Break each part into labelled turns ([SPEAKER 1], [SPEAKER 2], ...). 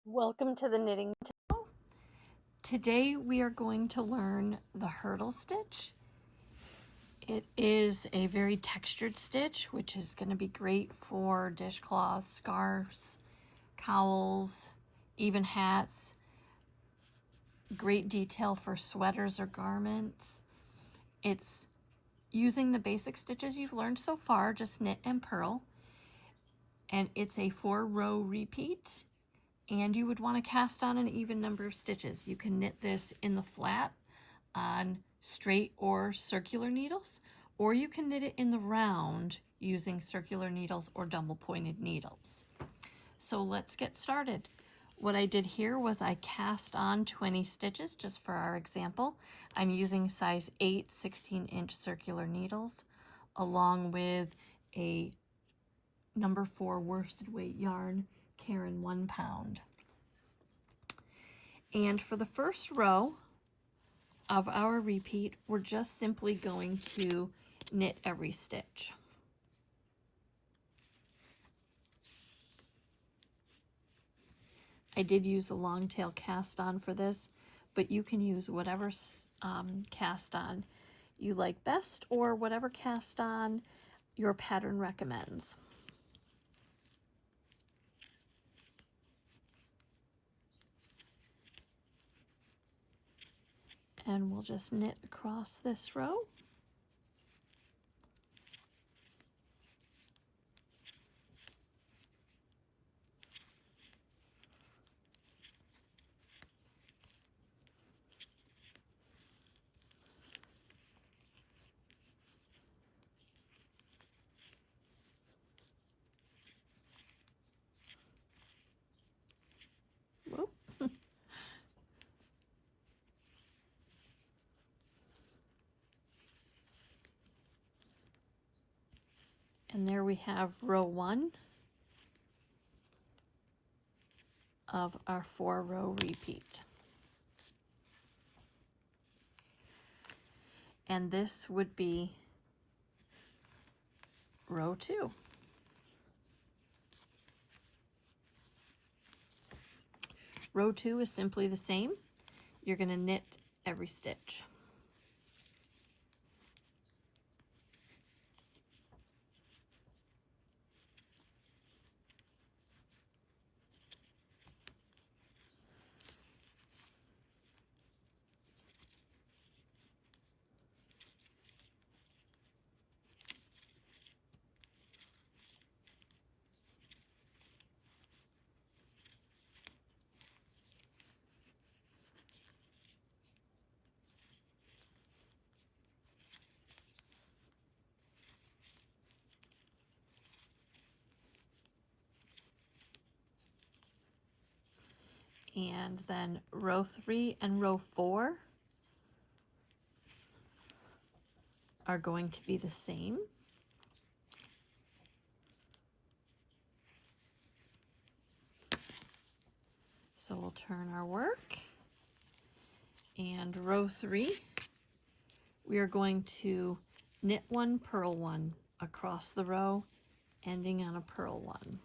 [SPEAKER 1] Welcome to the knitting channel. Today we are going to learn the hurdle stitch. It is a very textured stitch, which is going to be great for dishcloths, scarves, cowls, even hats. Great detail for sweaters or garments. It's using the basic stitches you've learned so far, just knit and purl. And it's a 4-row repeat. And you would want to cast on an even number of stitches. You can knit this in the flat on straight or circular needles, or you can knit it in the round using circular needles or double pointed needles. So let's get started. What I did here was I cast on 20 stitches just for our example. I'm using size 8 16-inch circular needles along with a number 4 worsted weight yarn, Karen 1 pound. And for the first row of our repeat, we're just simply going to knit every stitch. I did use a long tail cast on for this, but you can use whatever cast on you like best or whatever cast on your pattern recommends. And we'll just knit across this row. Whoop. And there we have row 1 of our 4-row repeat. And this would be row 2. Row 2 is simply the same. You're going to knit every stitch. And then row 3 and row 4 are going to be the same. So we'll turn our work, and row 3, we are going to knit 1, purl 1 across the row, ending on a purl 1.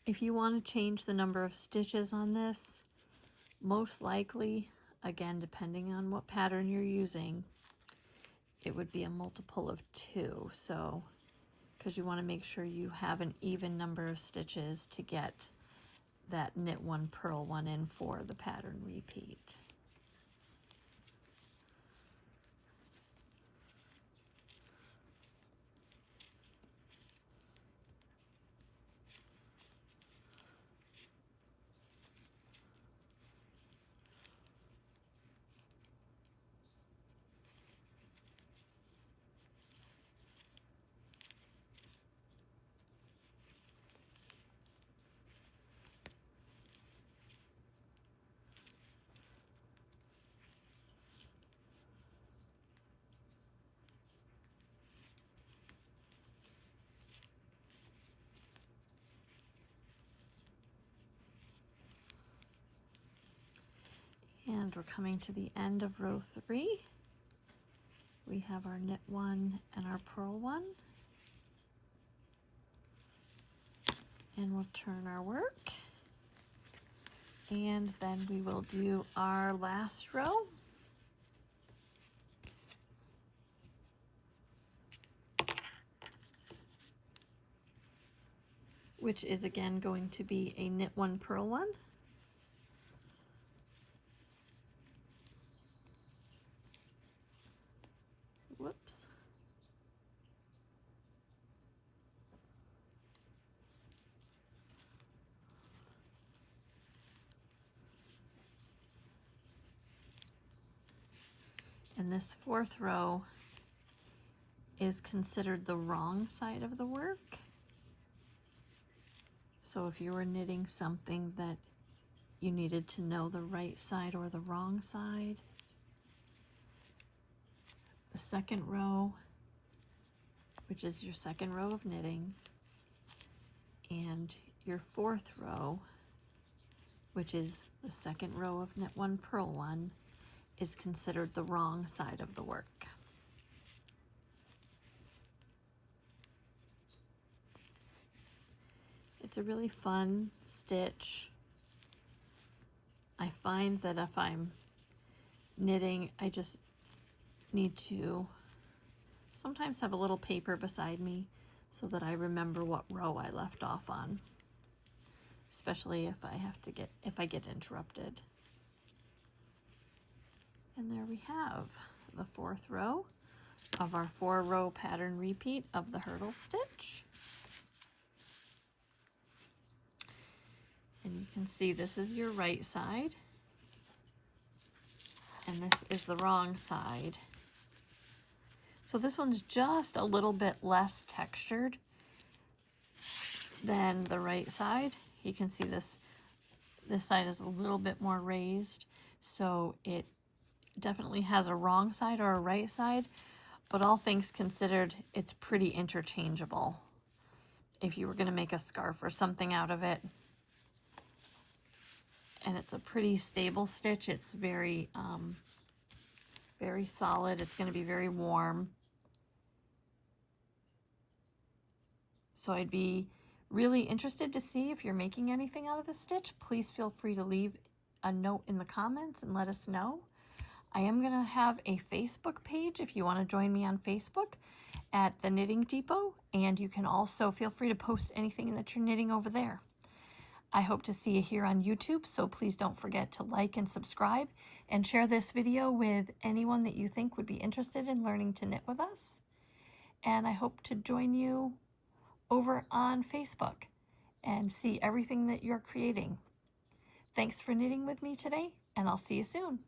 [SPEAKER 1] If you want to change the number of stitches on this, most likely, again, depending on what pattern you're using, it would be a multiple of 2. So, because you want to make sure you have an even number of stitches to get that knit 1, purl 1 in for the pattern repeat. And we're coming to the end of row 3. We have our knit 1 and our purl 1. And we'll turn our work. And then we will do our last row. Which is again going to be a knit one, purl one. Whoops. And this fourth row is considered the wrong side of the work. So if you were knitting something that you needed to know the right side or the wrong side, the second row, which is your second row of knitting, and your fourth row, which is the second row of knit one, purl one, is considered the wrong side of the work. It's a really fun stitch. I find that if I'm knitting, I just need to sometimes have a little paper beside me so that I remember what row I left off on, especially if I get interrupted. And there we have the fourth row of our 4-row pattern repeat of the hurdle stitch. And you can see this is your right side, and this is the wrong side. So this one's just a little bit less textured than the right side. You can see this side is a little bit more raised, so it definitely has a wrong side or a right side, but all things considered, it's pretty interchangeable if you were going to make a scarf or something out of it. And it's a pretty stable stitch. It's very, very solid. It's going to be very warm. So I'd be really interested to see if you're making anything out of this stitch. Please feel free to leave a note in the comments and let us know. I am going to have a Facebook page if you want to join me on Facebook at the Knitting Depot, and you can also feel free to post anything that you're knitting over there. I hope to see you here on YouTube, so please don't forget to like and subscribe and share this video with anyone that you think would be interested in learning to knit with us. And I hope to join you over on Facebook and see everything that you're creating. Thanks for knitting with me today, and I'll see you soon.